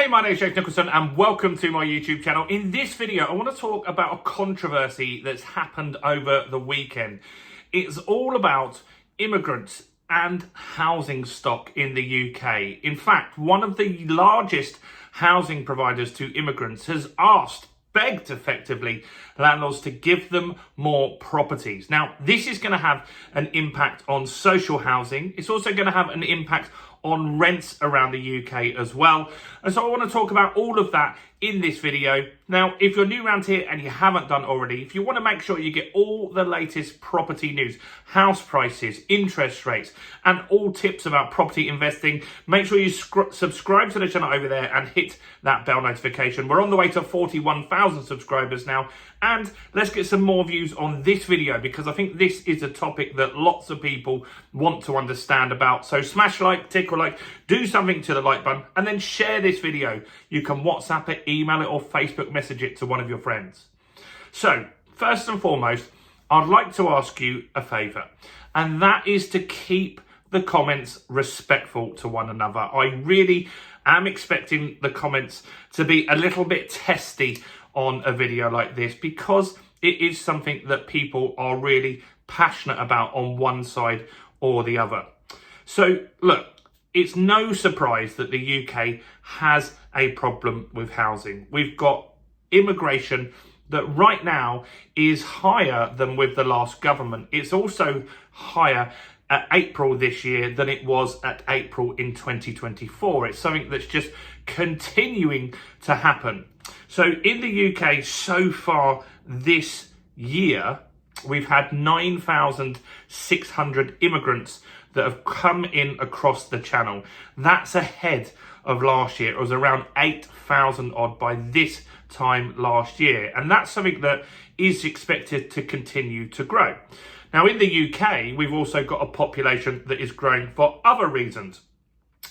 Hey, my name is James Nicholson and welcome to my YouTube channel. In this video, I want to talk about a controversy that's happened over the weekend. It's all about immigrants and housing stock in the UK. In fact, one of the largest housing providers to immigrants has begged effectively landlords to give them more properties. Now, this is going to have an impact on social housing. It's also going to have an impact on rents around the UK as well. And so I want to talk about all of that in this video. Now, if you're new around here and you haven't done already, if you want to make sure you get all the latest property news, house prices, interest rates, and all tips about property investing, make sure you subscribe to the channel over there and hit that bell notification. We're on the way to 41,000 subscribers now. And let's get some more views on this video because I think this is a topic that lots of people want to understand about. So smash like, tick or like, do something to the like button and then share this video. You can WhatsApp it, email it or Facebook message it to one of your friends. So first and foremost, I'd like to ask you a favour, and that is to keep the comments respectful to one another. I really am expecting the comments to be a little bit testy on a video like this because it is something that people are really passionate about on one side or the other. So look, it's no surprise that the UK has a problem with housing. We've got immigration that right now is higher than with the last government. It's also higher at April this year than it was at April in 2024. It's something that's just continuing to happen. So in the UK so far this year, we've had 9,600 immigrants that have come in across the channel. That's ahead of last year. It was around 8,000 odd by this time last year. And that's something that is expected to continue to grow. Now in the UK, we've also got a population that is growing for other reasons,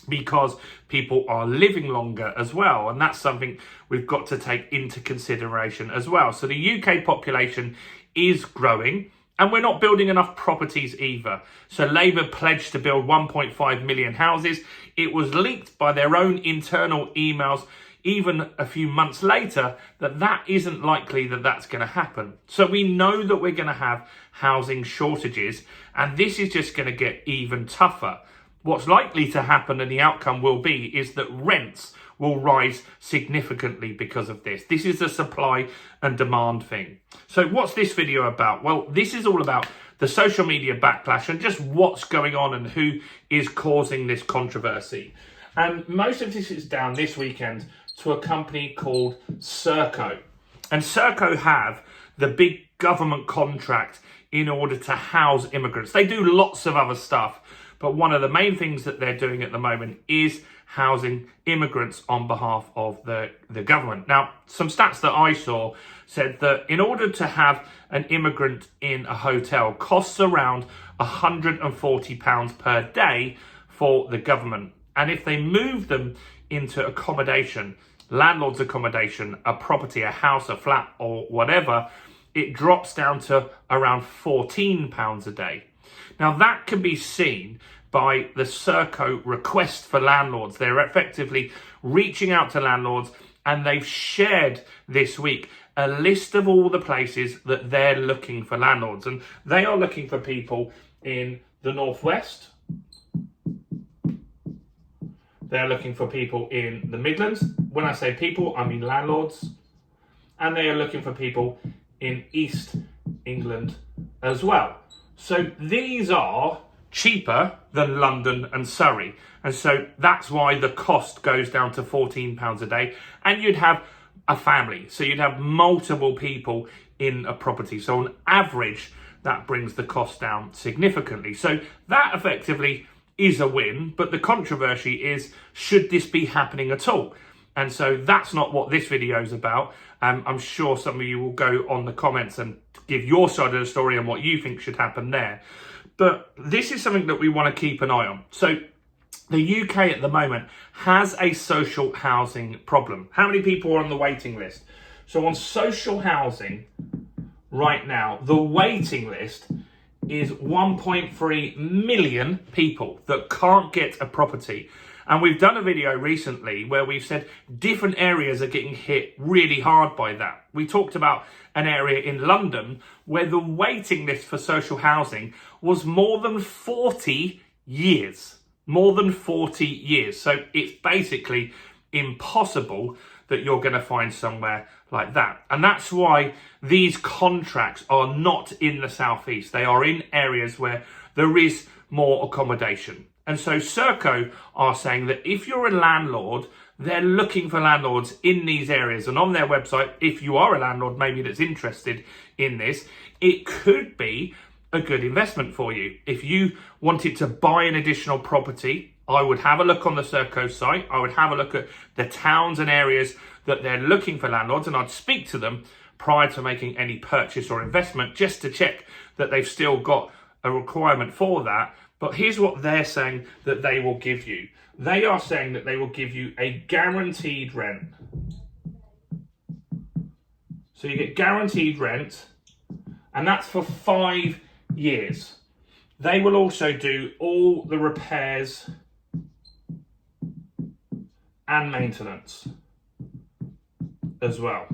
because people are living longer as well. And that's something we've got to take into consideration as well. So the UK population is growing and we're not building enough properties either. So Labour pledged to build 1.5 million houses. It was leaked by their own internal emails even a few months later that isn't likely that that's going to happen. So we know that we're going to have housing shortages and this is just going to get even tougher. What's likely to happen and the outcome will be is that rents will rise significantly because of this. This is a supply and demand thing. So what's this video about? Well, this is all about the social media backlash and just what's going on and who is causing this controversy. And most of this is down this weekend to a company called Serco. And Serco have the big government contract in order to house immigrants. They do lots of other stuff, but one of the main things that they're doing at the moment is housing immigrants on behalf of the government. Now, some stats that I saw said that in order to have an immigrant in a hotel costs around £140 per day for the government. And if they move them into accommodation, landlord's accommodation, a property, a house, a flat or whatever, it drops down to around £14 a day. Now that can be seen by the Serco request for landlords. They're effectively reaching out to landlords and they've shared this week a list of all the places that they're looking for landlords. And they are looking for people in the Northwest. They're looking for people in the Midlands. When I say people, I mean landlords. And they are looking for people in East England as well. So these are cheaper than London and Surrey. And so that's why the cost goes down to £14 a day. And you'd have a family. So you'd have multiple people in a property. So on average, that brings the cost down significantly. So that effectively is a win. But the controversy is, should this be happening at all? And so that's not what this video is about. I'm sure some of you will go on the comments and give your side of the story and what you think should happen there. But this is something that we want to keep an eye on. So the UK at the moment has a social housing problem. How many people are on the waiting list? So on social housing right now, the waiting list is 1.3 million people that can't get a property. And we've done a video recently where we've said different areas are getting hit really hard by that. We talked about an area in London where the waiting list for social housing was more than 40 years. More than 40 years. So it's basically impossible that you're going to find somewhere like that. And that's why these contracts are not in the southeast. They are in areas where there is more accommodation. And so Serco are saying that if you're a landlord, they're looking for landlords in these areas. And on their website, if you are a landlord maybe that's interested in this, it could be a good investment for you. If you wanted to buy an additional property, I would have a look on the Serco site. I would have a look at the towns and areas that they're looking for landlords, and I'd speak to them prior to making any purchase or investment just to check that they've still got a requirement for that. But here's what they're saying that they will give you. They are saying that they will give you a guaranteed rent. So you get guaranteed rent, and that's for 5 years. They will also do all the repairs and maintenance as well.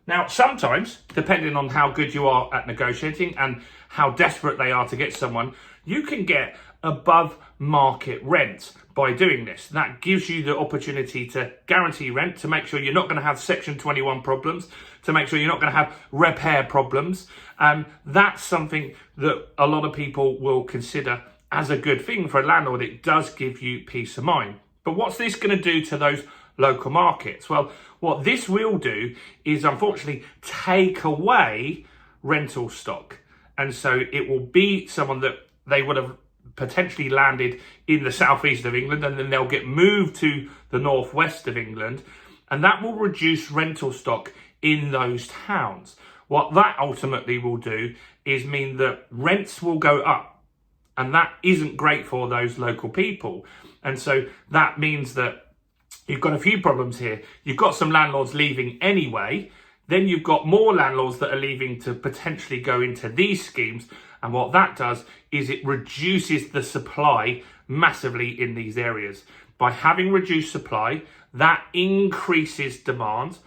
Now, sometimes, depending on how good you are at negotiating and how desperate they are to get someone, you can get above market rent by doing this. That gives you the opportunity to guarantee rent, to make sure you're not going to have Section 21 problems, to make sure you're not going to have repair problems. That's something that a lot of people will consider as a good thing for a landlord. It does give you peace of mind. But what's this going to do to those local markets? Well, what this will do is unfortunately take away rental stock. And so it will be someone that they would have potentially landed in the southeast of England, and then they'll get moved to the northwest of England, and that will reduce rental stock in those towns. What that ultimately will do is mean that rents will go up, and that isn't great for those local people. And so that means that you've got a few problems here. You've got some landlords leaving anyway, then you've got more landlords that are leaving to potentially go into these schemes. And what that does is it reduces the supply massively in these areas. By having reduced supply, that increases demand,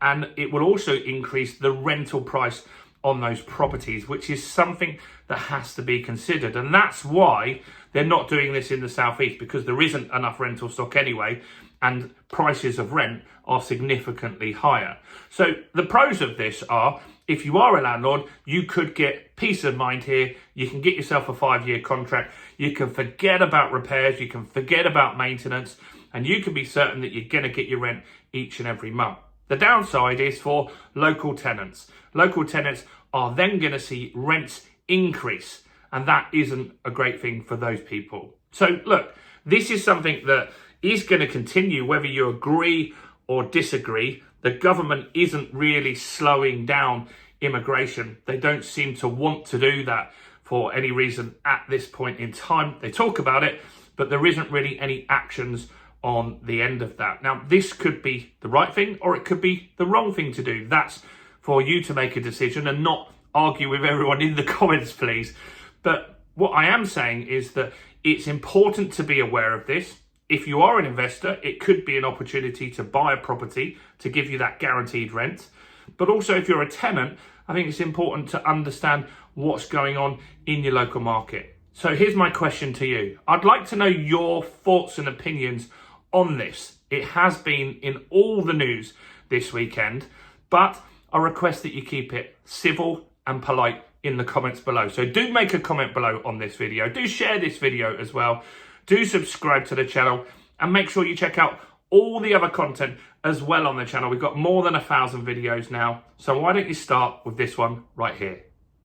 and it will also increase the rental price on those properties, which is something that has to be considered. And that's why they're not doing this in the southeast, because there isn't enough rental stock anyway, and prices of rent are significantly higher. So the pros of this are, if you are a landlord, you could get peace of mind here. You can get yourself a 5-year contract. You can forget about repairs. You can forget about maintenance, and you can be certain that you're going to get your rent each and every month. The downside is for local tenants. Local tenants are then going to see rents increase, and that isn't a great thing for those people. So look, this is something that is going to continue whether you agree or disagree. The government isn't really slowing down immigration. They don't seem to want to do that for any reason at this point in time. They talk about it, but there isn't really any actions on the end of that. Now, this could be the right thing or it could be the wrong thing to do. That's for you to make a decision and not argue with everyone in the comments, please. But what I am saying is that it's important to be aware of this. If you are an investor, it could be an opportunity to buy a property to give you that guaranteed rent. But also if you're a tenant, I think it's important to understand what's going on in your local market. So here's my question to you. I'd like to know your thoughts and opinions on this. It has been in all the news this weekend, but I request that you keep it civil and polite in the comments below. So do make a comment below on this video. Do share this video as well. Do subscribe to the channel and make sure you check out all the other content as well on the channel. We've got more than 1,000 videos now. So why don't you start with this one right here?